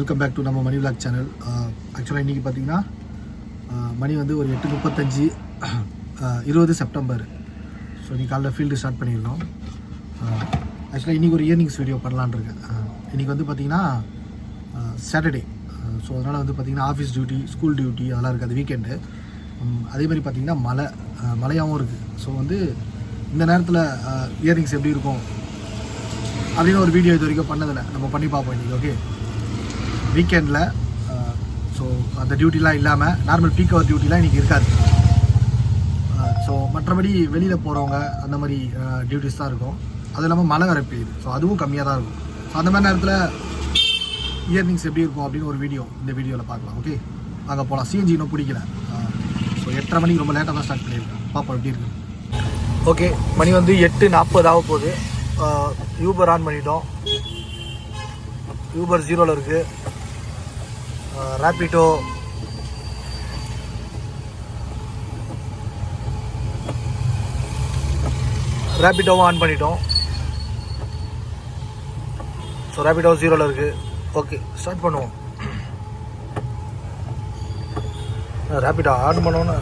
Welcome back to நம்ம மணி vlog channel. ஆக்சுவலாக இன்றைக்கி பார்த்தீங்கன்னா மணி வந்து ஒரு 8:35 20 செப்டம்பர். ஸோ இன்றைக்கி காலைல ஃபீல்டு ஸ்டார்ட் பண்ணியிருந்தோம். ஆக்சுவலாக இன்றைக்கி ஒரு இயர்னிங்ஸ் வீடியோ பண்ணலான் இருக்கேன். இன்றைக்கி வந்து பார்த்திங்கன்னா சாட்டர்டே. ஸோ அதனால் வந்து பார்த்திங்கன்னா ஆஃபீஸ் டியூட்டி, ஸ்கூல் டியூட்டி அதெல்லாம் இருக்குது. அது வீக்கெண்டு. அதே மாதிரி பார்த்திங்கன்னா மழையாகவும் இருக்குது. ஸோ வந்து இந்த நேரத்தில் இயர்னிங்ஸ் எப்படி இருக்கும் அப்படின்னு ஒரு வீடியோ இது வரைக்கும் பண்ணதில்லை. நம்ம பண்ணி பார்ப்போம் இன்றைக்கி. ஓகே, வீக்கெண்டில் ஸோ அந்த டியூட்டிலாம் இல்லாமல் நார்மல் பீக் ஹவர் டியூட்டிலாம் இன்றைக்கி இருக்காது. ஸோ மற்றபடி வெளியில் போகிறவங்க அந்த மாதிரி டியூட்டிஸ் தான் இருக்கும். அது இல்லாமல் மழை வர பெய்யுது. ஸோ அதுவும் கம்மியாக தான் இருக்கும். ஸோ அந்த மாதிரி நேரத்தில் இயர்னிங்ஸ் எப்படி இருக்கும் அப்படின்னு ஒரு வீடியோ இந்த வீடியோவில் பார்க்கலாம். ஓகே, அங்கே போகலாம். சிஎன்ஜி இன்னும் பிடிக்கல. ஸோ 8:30 மணிக்கு ரொம்ப லேட்டாக தான் ஸ்டார்ட் பண்ணியிருக்கேன். பார்ப்போம் எப்படி இருக்குது. ஓகே, மணி வந்து 8:40 ஆக போகுது. யூபர் ஆன் பண்ணிட்டோம். யூபர் 0ல் இருக்குது. ரேபிடோவும் ஆன் பண்ணிட்டோம். ஸோ ரேபிடோ 0ல் இருக்குது. ஓகே, ஸ்டார்ட் பண்ணுவோம். ரேபிடோ ஆன் பண்ணோன்னா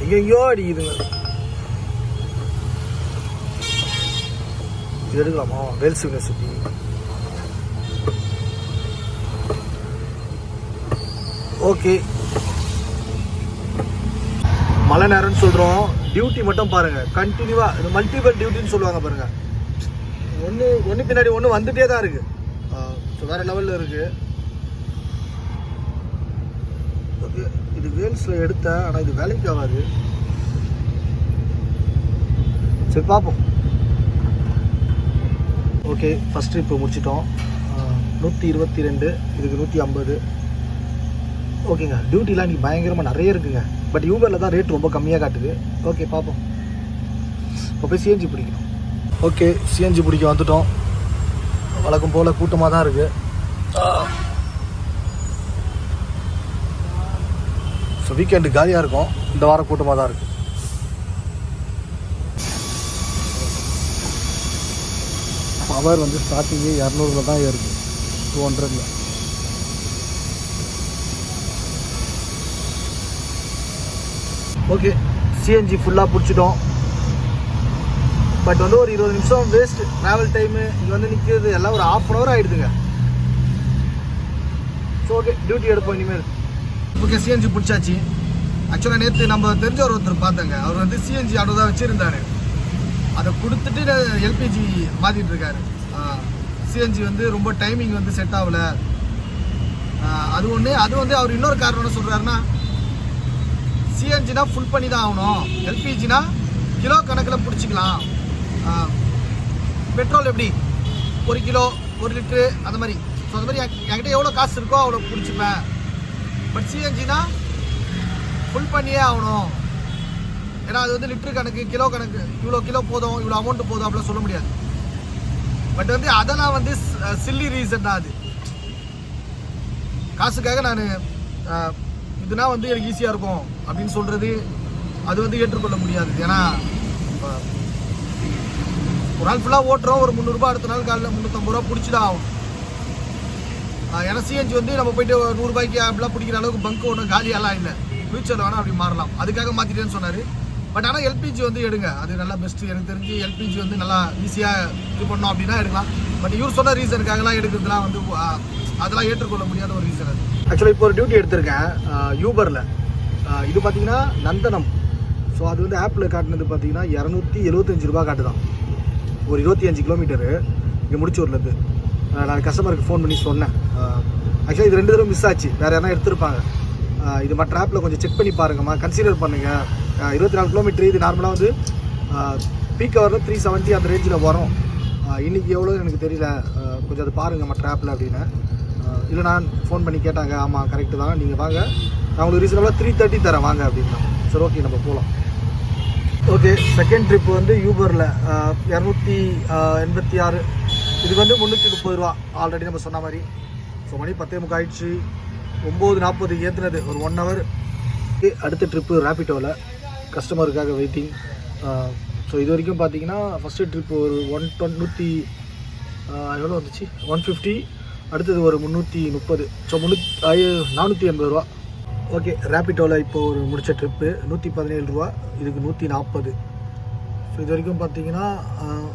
எங்கெங்கயோ அடிக்குதுங்க. இது எடுக்கலாமா? Wales university. ஓகே, மழை நேரம்னு சொல்கிறோம். டியூட்டி மட்டும் பாருங்கள், கண்டினியூவாக இது மல்டிபிள் டியூட்டின்னு சொல்லுவாங்க பாருங்கள். ஒன்று பின்னாடி ஒன்று வந்துகிட்டே தான் இருக்குது. ஸோ வேறு லெவலில் இருக்குது. ஓகே, இது வேல்ஸில் எடுத்தேன், ஆனால் இது வேலைக்கு ஆகாது. சரி பார்ப்போம். ஓகே, ஃபஸ்ட் ட்ரிப்பு முடிச்சிட்டோம். 122, இதுக்கு 150. ஓகேங்க, டியூட்டிலாம் இன்றைக்கி பயங்கரமாக நிறைய இருக்குங்க. பட் யூபரில் தான் ரேட் ரொம்ப கம்மியாக காட்டுது. ஓகே பார்ப்போம். இப்போ போய் சிஎன்ஜி பிடிக்கணும். ஓகே, சிஎன்ஜி பிடிக்க வந்துட்டோம். வழக்கம் போல் கூட்டமாக தான் இருக்குது. ஸோ வீக்கெண்டு காலியாக இருக்கும். இந்த வாரம் கூட்டமாக தான் இருக்குது. பவர் வந்து ஸ்டார்டிங்கே 200 தான் ஏறுது, 200. ஓகே, சிஎன்ஜி ஃபுல்லாக பிடிச்சிட்டோம். பட் வந்து ஒரு 20 நிமிஷம் வேஸ்ட் ட்ராவல் டைமு. இங்கே வந்து நிற்கிறது எல்லாம் ஒரு 1/2 hour ஆகிடுதுங்க. ஸோ ஓகே, டியூட்டி எடுப்போம் இனிமேல். ஓகே, சிஎன்ஜி பிடிச்சாச்சு. ஆக்சுவலாக நேற்று நம்ம தெரிஞ்ச ஒருத்தர் பார்த்தேங்க. அவர் வந்து சிஎன்ஜி ஆட்டோ தான் வச்சுருந்தாரு. அதை கொடுத்துட்டு எல்பிஜி மாற்றிட்டு இருக்காரு. சிஎன்ஜி வந்து ரொம்ப டைமிங் வந்து செட் ஆகலை. அது வந்து அவர் இன்னொரு காரணம் என்ன சொல்கிறாருன்னா, சிஎன்ஜினா ஃபுல் பண்ணி தான் ஆகணும், எல்பிஜினா கிலோ கணக்கில் பிடிச்சிக்கலாம். பெட்ரோல் எப்படி 1 கிலோ 1 லிட்ரு அந்த மாதிரி. ஸோ அந்த மாதிரி என்கிட்ட எவ்வளோ காசு இருக்கோ அவ்வளோ பிடிச்சிப்பேன். பட் சிஎன்ஜினா ஃபுல் பண்ணியே ஆகணும். ஏன்னா அது வந்து லிட்ரு கணக்கு, கிலோ கணக்கு, இவ்வளோ கிலோ போதும், இவ்வளோ அமௌண்ட்டு போதும் அப்படிலாம் சொல்ல முடியாது. பட் வந்து அதெல்லாம் வந்து சில்லி ரீசன் தான். அது காசுக்காக நான் இதுனா வந்து எனக்கு ஈஸியாக இருக்கும் அப்படின்னு சொல்கிறது அது வந்து ஏற்றுக்கொள்ள முடியாது. ஏன்னா ஒரு நாள் ஃபுல்லாக ஓட்டுறோம், ஒரு 300 ரூபா, அடுத்த நாள் காலையில் 350 ரூபா பிடிச்சி தான் ஆகும். ஏன்னா சிஎன்ஜி வந்து நம்ம போயிட்டு 100 ரூபாய்க்கு அப்படிலாம் பிடிக்கிற அளவுக்கு பங்கு ஒன்றும் காலியெல்லாம் இல்லை. ஃபியூச்சரில் வேணால் அப்படி மாறலாம். அதுக்காக மாற்றிட்டேன்னு சொன்னார். பட் ஆனால் எல்பிஜி வந்து எடுங்க, அது நல்லா பெஸ்ட்டு. எனக்கு தெரிஞ்சு எல்பிஜி வந்து நல்லா ஈஸியாக இது பண்ணோம் அப்படின்னா எடுக்கலாம். பட் இவர் சொன்ன ரீசனுக்காகலாம் எடுக்கிறதுலாம் வந்து அதெல்லாம் ஏற்றுக்கொள்ள முடியாத ஒரு ரீசன் அது. ஆக்சுவலாக இப்போ ஒரு டியூட்டி எடுத்திருக்கேன் யூபரில். இது பார்த்தீங்கன்னா நந்தனம். ஸோ அது வந்து ஆப்பில் காட்டினது பார்த்தீங்கன்னா 275 ரூபா காட்டுதான். ஒரு 25 கிலோமீட்டரு இங்கே முடிச்சூர்லேருந்து. நான் கஸ்டமருக்கு ஃபோன் பண்ணி சொன்னேன். ஆக்சுவலாக இது 2 தடவை மிஸ் ஆச்சு. வேறு யாரா எடுத்துருப்பாங்க. இது மற்ற ஆப்பில் கொஞ்சம் செக் பண்ணி பாருங்கம்மா, கன்சிடர் பண்ணுங்கள். 24 கிலோமீட்டர். இது நார்மலாக வந்து பீக் ஹவரில் 370 அந்த ரேஞ்சில் வரும். இன்றைக்கி எவ்வளோ எனக்கு தெரியல, கொஞ்சம் அது பாருங்கள் மற்ற ஆப்பில் அப்படின்னு. இல்லை நான் ஃபோன் பண்ணி கேட்டாங்க. ஆமாம் கரெக்டு தான், நீங்கள் வாங்க, நான் உங்களுக்கு ரீசனபிளாக 330 தரேன் வாங்க அப்படின்னா. சரி ஓகே, நம்ம போகலாம். ஓகே, செகண்ட் ட்ரிப்பு வந்து யூபரில் 286. இதுக்கு வந்து 330 ரூபா ஆல்ரெடி நம்ம சொன்ன மாதிரி. ஸோ மணி 10:30 ஆயிடுச்சு. 9:40 ஏற்றுனது ஒரு 1 hour. அடுத்த ட்ரிப்பு ரேபிடோவில் கஸ்டமருக்காக வெயிட்டிங். ஸோ இது வரைக்கும் பார்த்தீங்கன்னா ஃபஸ்ட்டு ட்ரிப்பு ஒரு 120 எவ்வளோ வந்துச்சு, 150. அடுத்தது ஒரு 330. ஸோ 480 ரூபா. ஓகே, ரேபிட்டோவில் இப்போ ஒரு முடித்த ட்ரிப்பு 117 ரூபா, இதுக்கு 140. ஸோ இது வரைக்கும் பார்த்தீங்கன்னா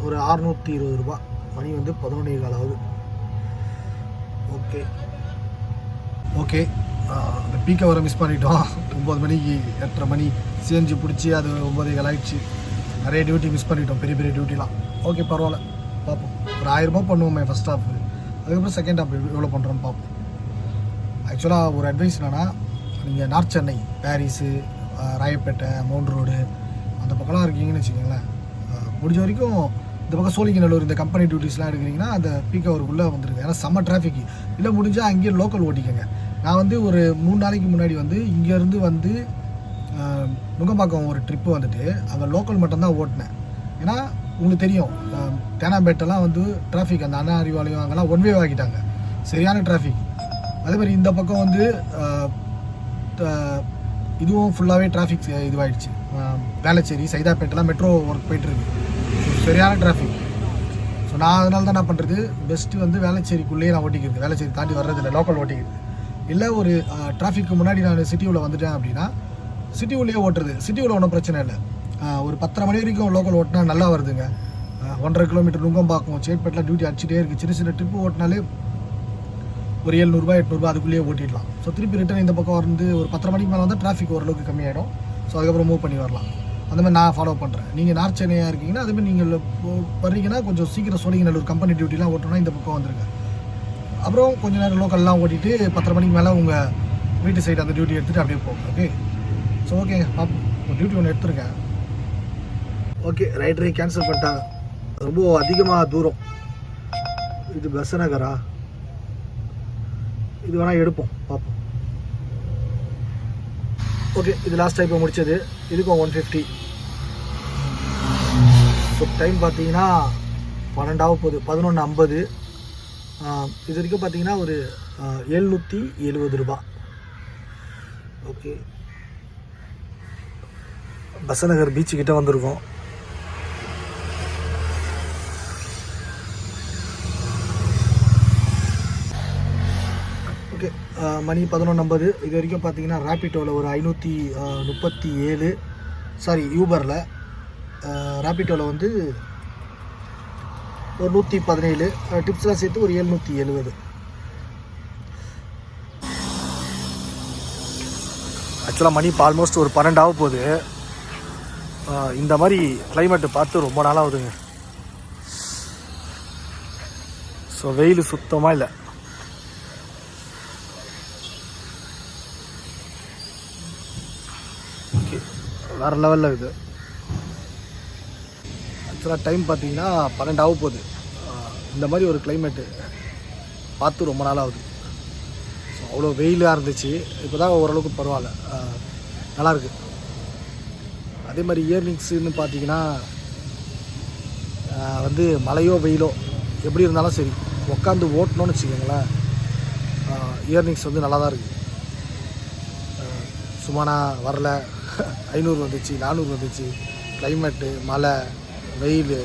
ஒரு 620 ரூபா. மணி வந்து 11:15 ஆகுது. ஓகே அந்த பீக்கை வர மிஸ் பண்ணிட்டோம். 9 மணிக்கு 8:30 மணி சிஎன்ஜி பிடிச்சி அது 9:15 ஆகிடுச்சு. நிறைய டியூட்டி மிஸ் பண்ணிட்டோம், பெரிய பெரிய டியூட்டிலாம். ஓகே, பரவாயில்ல, பார்ப்போம். ஒரு 1000 ரூபா பண்ணுவோமே ஃபஸ்ட் ஹாஃப், அதுக்கப்புறம் செகண்ட் ஹாஃப் எவ்வளோ பண்ணுறோன்னு பார்ப்போம். ஆக்சுவலாக ஒரு அட்வைஸ் என்னென்னா, நீங்கள் north Chennai, Paris, Royapettah, mount road அந்த பக்கம்லாம் இருக்கீங்கன்னு வச்சுக்கோங்களேன், முடிஞ்ச வரைக்கும் இந்த பக்கம் சோழிங்கநல்லூர் இந்த கம்பெனி டியூட்டிஸ்லாம் எடுக்கிறீங்கன்னா அந்த பீக் ஹவருக்குள்ளே வந்துருக்கு. ஏன்னா செம்ம டிராஃபிக். இல்லை முடிஞ்சால் அங்கேயே லோக்கல் ஓட்டிக்கங்க. நான் வந்து ஒரு 3 நாளைக்கு முன்னாடி வந்து இங்கேருந்து வந்து நுங்கம்பாக்கம் ஒரு ட்ரிப்பு வந்துட்டு அங்கே லோக்கல் மட்டும்தான் ஓட்டினேன். ஏன்னா உங்களுக்கு தெரியும், தேனாம்பேட்டெல்லாம் வந்து டிராஃபிக், அந்த அண்ணா அறிவாலயம் அங்கெல்லாம் ஒன் வே ஆகிட்டாங்க, சரியான டிராஃபிக். அதேமாதிரி இந்த பக்கம் வந்து இதுவும் ஃபுல்லாகவே டிராஃபிக் இதுவாகிடுச்சு. வேளச்சேரி, சைதாப்பேட்டெல்லாம் மெட்ரோ ஒர்க் போயிட்டுருக்கு, சரியான டிராஃபிக். ஸோ நான் அதனால தான் என்ன பண்ணுறது, பெஸ்ட்டு வந்து வேளச்சேரிக்குள்ளேயே நான் ஓட்டிக்கிறது, வேளச்சேரி தாண்டி வர்றதில்லை, லோக்கல் ஓட்டிக்கிறது. இல்லை ஒரு டிராஃபிக்கு முன்னாடி நான் சிட்டி உள்ள வந்துட்டேன் அப்படின்னா சிட்டி உள்ளே ஓட்டுறது. சிட்டி உள்ள ஒன்றும் பிரச்சனை இல்லை. ஒரு 10:30 மணி வரைக்கும் லோக்கல் ஓட்டினா நல்லா வருதுங்க. 1.5 கிலோமீட்டர் நுங்கம்பாக்கம், சேட்பேட்டில் டியூட்டி அடிச்சுட்டே இருக்குது. சின்ன சின்ன ட்ரிப்பு ஓட்டினாலே ஒரு 700 ரூபா 800 ரூபா அதுக்குள்ளேயே ஓட்டிடலாம். ஸோ திருப்பி ரிட்டன் இந்த பக்கம் வந்து ஒரு 10:30 மணிக்கு மேலே வந்து டிராஃபிக் ஓரளவுக்கு கம்மியாகிடும். ஸோ அதுக்கப்புறம் மூவ் பண்ணி வரலாம். அந்த மாதிரி நான் ஃபாலோ பண்ணுறேன். நீங்கள் நார்த் சென்னையாக இருக்கீங்கன்னா அதேமாதிரி நீங்கள் வர்றீங்கன்னா கொஞ்சம் சீக்கிரம் சோழிங்கநல்லூர் கம்பெனி டியூட்டிலாம் ஓட்டணும்னா இந்த பக்கம் வந்துருங்க. அப்புறம் கொஞ்சம் நேரம் லோக்கல்லாம் ஓட்டிட்டு 10:30 மணிக்கு மேலே உங்கள் வீட்டு சைடு அந்த டியூட்டி எடுத்துகிட்டு அப்படியே போங்க. ஓகே, ஸோ ஓகேங்க, பார்ப்போம். ஒரு டியூட்டி ஒன்று எடுத்துருக்கேன். ஓகே, ரைடரை கேன்சல் பண்ணிட்டாங்க. ரொம்ப அதிகமாக தூரம். இது பெசநகரா? இது வேணால் எடுப்போம், பார்ப்போம். ஓகே, இது லாஸ்ட் டைம் முடிச்சது. இதுக்கும் 150. ஸோ டைம் பார்த்தீங்கன்னா 12 போகுது, 11:50. இது வரைக்கும் பார்த்தீங்கன்னா ஒரு 770 ரூபா. ஓகே, பெசநகர் பீச்சுக்கிட்ட வந்திருக்கோம். ஓகே, மணி 11:50. இது வரைக்கும் பார்த்தீங்கன்னா ரேபிட்டோவில் ஒரு 537, சாரி யூபரில் ரேபிட்டோவில் வந்து ஒரு 117, டிப்ஸ்லாம் சேர்த்து ஒரு 770. ஆக்சுவலாக மணி இப்போ ஆல்மோஸ்ட் ஒரு 12 போகுது. இந்த மாதிரி கிளைமேட்டு பார்த்து ரொம்ப நாளாக ஆகுதுங்க. ஸோ வெயில் சுத்தமாக இல்லை. ஓகே, வேறு லெவலில் இருக்குது. ஆக்சுவலாக டைம் பார்த்தீங்கன்னா 12 போகுது. இந்த மாதிரி ஒரு கிளைமேட்டு பார்த்து ரொம்ப நாள் ஆகுது. ஸோ அவ்வளோ வெயிலாக இருந்துச்சு. இப்போ தான் ஓரளவுக்கு பரவாயில்ல, நல்லாயிருக்கு. அதே மாதிரி இயர்னிங்ஸுன்னு பார்த்தீங்கன்னா வந்து மழையோ வெயிலோ எப்படி இருந்தாலும் சரி உட்காந்து ஓட்டணும்னு வச்சுக்கோங்களேன், இயர்னிங்ஸ் வந்து நல்லா தான் இருக்குது. சும்மா நான் வரல, 500 வந்துச்சு, 400 வந்துச்சு, கிளைமேட்டு, மழை, வெயில்,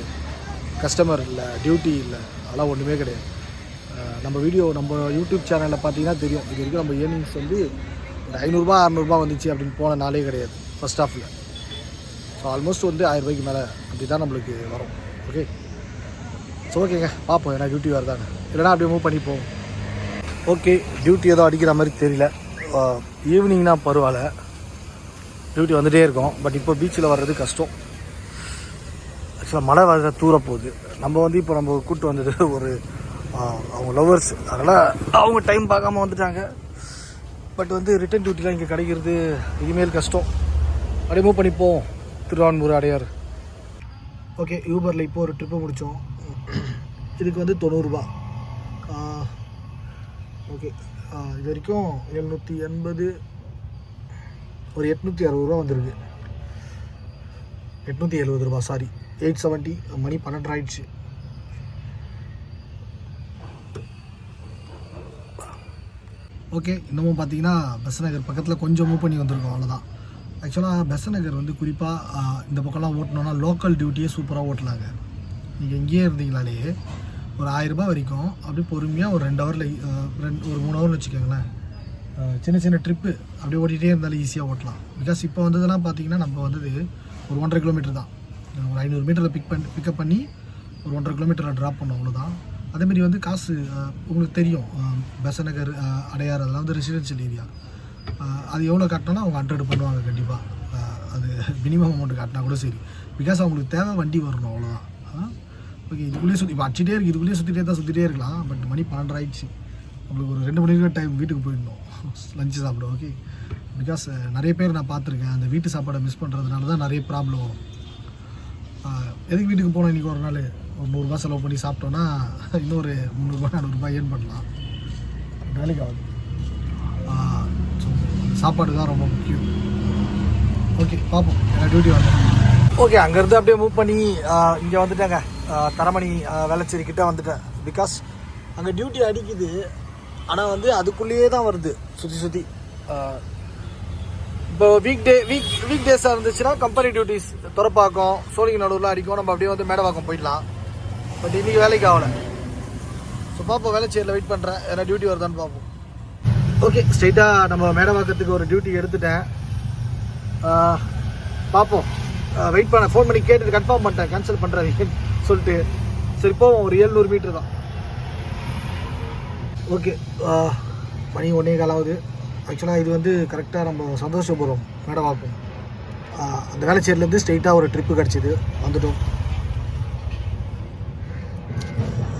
கஸ்டமர் இல்லை, டியூட்டி இல்லை, அதெல்லாம் ஒன்றுமே கிடையாது. நம்ம யூடியூப் சேனலில் பார்த்தீங்கன்னா தெரியும், இது வரைக்கும் நம்ம இயர்னிங்ஸ் வந்து ஒரு 500 600 வந்துச்சு அப்படின்னு போன நாளே கிடையாது ஃபஸ்ட் ஹாஃபில். ஸோ ஆல்மோஸ்ட் வந்து 1000 ரூபாய்க்கு மேலே அப்படி தான் நம்மளுக்கு வரும். ஓகே, ஸோ ஓகேங்க, பார்ப்போம். ஏன்னா டியூட்டி வரதாங்க, இல்லைனா அப்படியே மூவ் பண்ணிப்போம். ஓகே, டியூட்டி ஏதோ அடிக்கிற மாதிரி தெரியல. ஈவினிங்னா பரவாயில்ல, டியூட்டி வந்துகிட்டே இருக்கும். பட் இப்போ பீச்சில் வர்றது கஷ்டம். ஆக்சுவலாக மழை வர தூர போகுது. நம்ம வந்து இப்போ நம்ம கூப்பிட்டு வந்தது ஒரு அவங்க லவ்வர்ஸ், அதனால் அவங்க டைம் பார்க்காம வந்துட்டாங்க. பட் வந்து ரிட்டன் டியூட்டிலாம் இங்கே கிடைக்கிறது இனிமேல் கஷ்டம். அப்படியே மூவ் பண்ணிப்போம். திருவான்மூர் அடையார். ஓகே, யூபரில் இப்போ ஒரு ட்ரிப்பு முடித்தோம். இதுக்கு வந்து 90 ரூபா. ஓகே, இது வரைக்கும் 780, ஒரு 860 ரூபா வந்துருக்கு. 870 ரூபா, சாரி 870. மணி 12 ஆயிடுச்சு. ஓகே, இன்னமும் பார்த்தீங்கன்னா பெசநகர் பக்கத்தில் கொஞ்சம் மூவ் பண்ணி வந்திருக்கோம், அவ்வளோதான். ஆக்சுவலாக பெசநகர் வந்து குறிப்பாக இந்த பக்கம்லாம் ஓட்டணுன்னா லோக்கல் டியூட்டியே சூப்பராக ஓட்டலாங்க. நீங்கள் இங்கேயே இருந்தீங்களாலே ஒரு 1000 ரூபாய் வரைக்கும் அப்படியே பொறுமையாக ஒரு 2 ஹவரில் ஒரு 3 ஹவர்னு வச்சுக்கோங்களேன். சின்ன சின்ன ட்ரிப்பு அப்படியே ஓட்டிகிட்டே இருந்தாலும் ஈஸியாக ஓட்டலாம். பிகாஸ் இப்போ வந்ததெல்லாம் பார்த்தீங்கன்னா நம்ம வந்தது ஒரு 1.5 கிலோமீட்டர் தான். ஒரு 500 மீட்டரில் பிக்கப் பண்ணி ஒரு 1.5 கிலோமீட்டரில் ட்ராப் பண்ணோம், அவ்வளோதான். அதேமாரி வந்து காசு உங்களுக்கு தெரியும், பெசநகர், அடையார் அதெல்லாம் வந்து ரெசிடென்ஷியல் ஏரியா. அது எவ்வளோ காட்டினாலும் அவங்க 100 பண்ணுவாங்க கண்டிப்பாக. அது மினிமம் அமௌண்ட்டு காட்டினா கூட சரி. பிகாஸ் அவங்களுக்கு தேவை வண்டி வரணும், அவ்வளோதான். ஓகே, இதுக்குள்ளேயே சுற்றி இப்போ அடிச்சிட்டே இருக்குது, இதுக்குள்ளேயே சுற்றிட்டே இருக்கலாம். பட் மணி 12 ஆகிடுச்சு. நம்மளுக்கு ஒரு 2 மணி நேரம் டைம் வீட்டுக்கு போயிடணும் லஞ்சு சாப்பிட. ஓகே, பிகாஸ் நிறைய பேர் நான் பார்த்துருக்கேன், அந்த வீட்டு சாப்பாடை மிஸ் பண்ணுறதுனால தான் நிறைய ப்ராப்ளம் வரும். எதுக்கு வீட்டுக்கு போனோம் இன்றைக்கி ஒரு நாள் ஒரு 100 ரூபா செலவு பண்ணி சாப்பிட்டோன்னா இன்னொரு 300 ரூபா 400 ரூபாய் ஏர்ன் பண்ணலாம். வேலைக்கு ஆகுது. ஸோ சாப்பாடு தான் ரொம்ப முக்கியம். ஓகே, பார்ப்போம். டியூட்டி வந்தேன். ஓகே, அங்கேருந்து அப்படியே மூவ் பண்ணி இங்கே வந்துட்டேங்க. தரமணி வேளச்சேரி கிட்டே வந்துட்டேன். பிகாஸ் அங்கே டியூட்டி அடிக்குது, ஆனால் வந்து அதுக்குள்ளேயே தான் வருது சுற்றி. இப்போ வீக் டேஸாக இருந்துச்சுன்னா கம்பெனி டியூட்டிஸ் துறப்பாக்கம், சோழிங்கநல்லூரில் அடிக்கும். நம்ம அப்படியே வந்து மேடவாக்கம் போயிடலாம். பட் இன்றைக்கி வேலைக்கு ஆகலை. ஸோ பார்ப்போம், வேளச்சேரியில் வெயிட் பண்ணுறேன், ஏன்னா டியூட்டி வருதான்னு பார்ப்போம். ஓகே, ஸ்ட்ரைட்டாக நம்ம மேடவாக்கத்துக்கு ஒரு டியூட்டி எடுத்துட்டேன். பார்ப்போம், வெயிட் பண்ண ஃபோன் பண்ணி கேட்டுட்டு கன்ஃபார்ம் பண்ணிட்டேன், கேன்சல் பண்ணுறாதீங்கன்னு சொல்லிட்டு. சரி போவோம், ஒரு 700 மீட்டர் தான். ஓகே, மணி 1:15 ஆகுது. ஆக்சுவலாக இது வந்து கரெக்டாக நம்ம சந்தோஷபுரம் மேடவாக்கம் அந்த வேளச்சேரியிலேருந்து ஸ்ட்ரெயிட்டாக ஒரு ட்ரிப்பு கிடச்சிது, வந்துட்டோம்.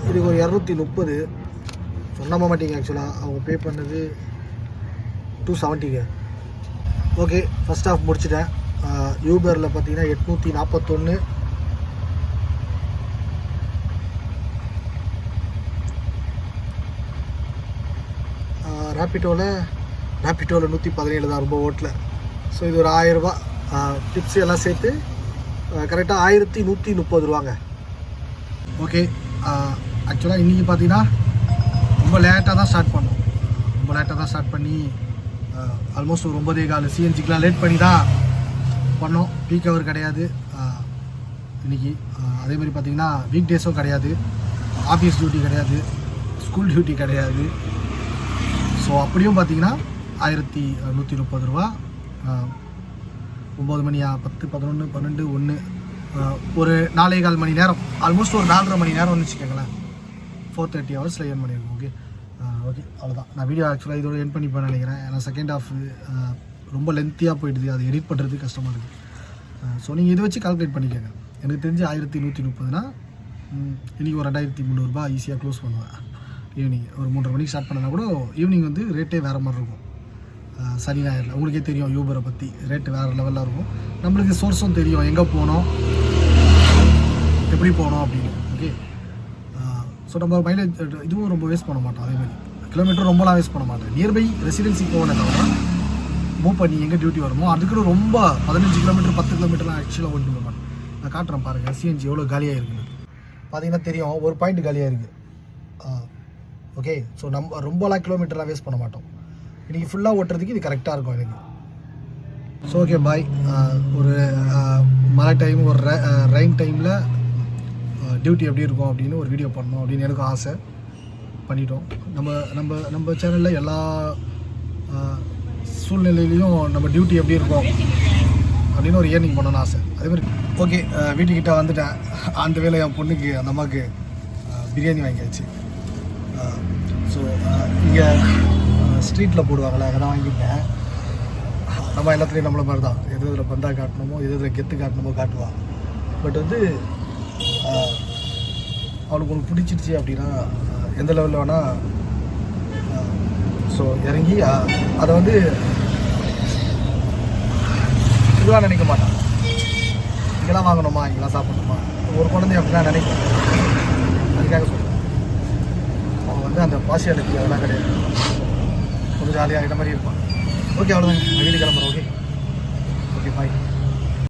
இதுக்கு ஒரு 230 சொன்ன மாட்டீங்க. ஆக்சுவலாக அவங்க பே பண்ணது 270ங்க. ஓகே, ஃபஸ்ட் ஹாஃப் முடிச்சிட்டேன். யூபரில் பார்த்தீங்கன்னா 841, ரேப்பிட்டோவில் 117 தான், ரொம்ப ஓட்டல. ஸோ இது ஒரு 1000 ரூபா டிப்ஸ் எல்லாம் சேர்த்து கரெக்டாக 1130 ரூபாங்க. ஓகே, ஆக்சுவலாக இன்றைக்கி பார்த்தீங்கன்னா ரொம்ப லேட்டாக தான் ஸ்டார்ட் பண்ணி ஆல்மோஸ்ட் ஒரு 9:15 சிஎன்ஜிக்கெலாம் லேட் பண்ணி தான் பண்ணோம். பீக் ஹவர் கிடையாது இன்றைக்கி. அதேமாதிரி பார்த்திங்கன்னா வீக் டேஸும் கிடையாது, ஆஃபீஸ் டியூட்டி கிடையாது, ஸ்கூல் டியூட்டி கிடையாது. ஸோ அப்படியும் பார்த்தீங்கன்னா 1130 ரூபா. 9 மணியா, 10, 11, 12, 1, ஒரு 4.25 மணி நேரம், ஆல்மோஸ்ட் ஒரு 4.5 மணி நேரம்னு வச்சுக்கோங்களேன். 430 ஹவர்ஸில் ஏர்ன் பண்ணியிருக்கோம். ஓகே, அவ்வளோதான். நான் வீடியோ ஆக்சுவலாக இதோட என் பண்ணிப்பேன்னு நினைக்கிறேன். ஏன்னா செகண்ட் ஹாஃப் ரொம்ப லென்த்தியாக போயிடுது, அது எடிட் பண்ணுறது கஷ்டமாக இருக்குது. ஸோ நீங்கள் இதை வச்சு கால்குலேட் பண்ணிக்கோங்க. எனக்கு தெரிஞ்சு 1130னா இன்றைக்கி ஒரு 2300 ரூபா ஈஸியாக க்ளோஸ் பண்ணுவேன். ஈவினிங் ஒரு 3:30 மணிக்கு ஸ்டார்ட் பண்ணனா கூட ஈவினிங் வந்து ரேட்டே வேறு மாதிரி இருக்கும். சனி ஞாயிறில் உங்களுக்கே தெரியும் யூபரை பற்றி, ரேட்டு வேறு லெவலில் இருக்கும். நம்மளுக்கு சோர்ஸும் தெரியும், எங்கே போனோம், எப்படி போனோம் அப்படின்னு. ஓகே, ஸோ நம்ம மைலேஜ் இதுவும் ரொம்ப வேஸ்ட் பண்ண மாட்டோம். அதேமாதிரி கிலோமீட்டர் ரொம்பலாம் வேஸ்ட் பண்ண மாட்டேன். நியர்பை ரெசிடென்சி போகணும் தவிர மூவ் பண்ணி எங்கே டியூட்டி வருமோ அதுக்குன்னு ரொம்ப 15 கிலோமீட்டர் 10 கிலோமீட்டர்லாம் ஆக்சுவலாக ஓட்டு போக மாட்டேன். நான் காட்டுறேன் பாருங்கள், சிஎன்ஜி எவ்வளோ காலியாக இருக்குன்னு பார்த்தீங்கன்னா தெரியும். ஒரு பாயிண்ட் காலியாக இருக்குது. ஓகே, ஸோ நம்ம ரொம்பலாம் கிலோமீட்டர்லாம் வேஸ்ட் பண்ண மாட்டோம். இன்றைக்கி ஃபுல்லாக ஓட்டுறதுக்கு இது கரெக்டாக இருக்கும் எனக்கு. ஸோ ஓகே, பாய். ஒரு மழை டைம், ஒரு ரெயின் டைமில் டியூட்டி எப்படி இருக்கும் அப்படின்னு ஒரு வீடியோ பண்ணணும் அப்படின்னு எனக்கும் ஆசை. பண்ணிட்டோம். நம்ம சேனலில் எல்லா சூழ்நிலையிலையும் நம்ம டியூட்டி எப்படி இருக்கும் அப்படின்னு ஒரு ஏர்னிங் பண்ணணும்னு ஆசை. அதேமாதிரி ஓகே, வீட்டுக்கிட்ட வந்துட்டேன். அந்த வேலை என் பொண்ணுக்கு, அந்த அம்மாவுக்கு பிரியாணி வாங்கியாச்சு. ஸோ இங்கே ஸ்ட்ரீட்டில் போடுவாங்களே, அதெல்லாம் வாங்கிட்டேன். நம்ம எல்லாத்துலேயும் நம்மள மாதிரி தான், எது இதில் பந்தா காட்டணுமோ, எது இதில் கெத்து காட்டணுமோ காட்டுவான். பட் வந்து அவனுக்கு ஒன்று பிடிச்சிருச்சு அப்படின்னா எந்த லெவலில் வேணால் ஸோ இறங்கி அதை வந்து இதுவாக நினைக்க மாட்டான். இங்கெல்லாம் வாங்கணுமா, இங்கெல்லாம் சாப்பிடணுமா, ஒரு குழந்தை அப்படிலாம் நினைக்கும். அதுக்காக சொல்கிறேன், அவன் வந்து அந்த பாசியாலிட்டி அதெல்லாம் கிடையாது. கொஞ்சம் ஜாலியாக இந்த மாதிரி இருப்பான். ஓகே, அவ்வளோதான். நான் வீடு கிளம்புறேன். ஓகே, பாய்.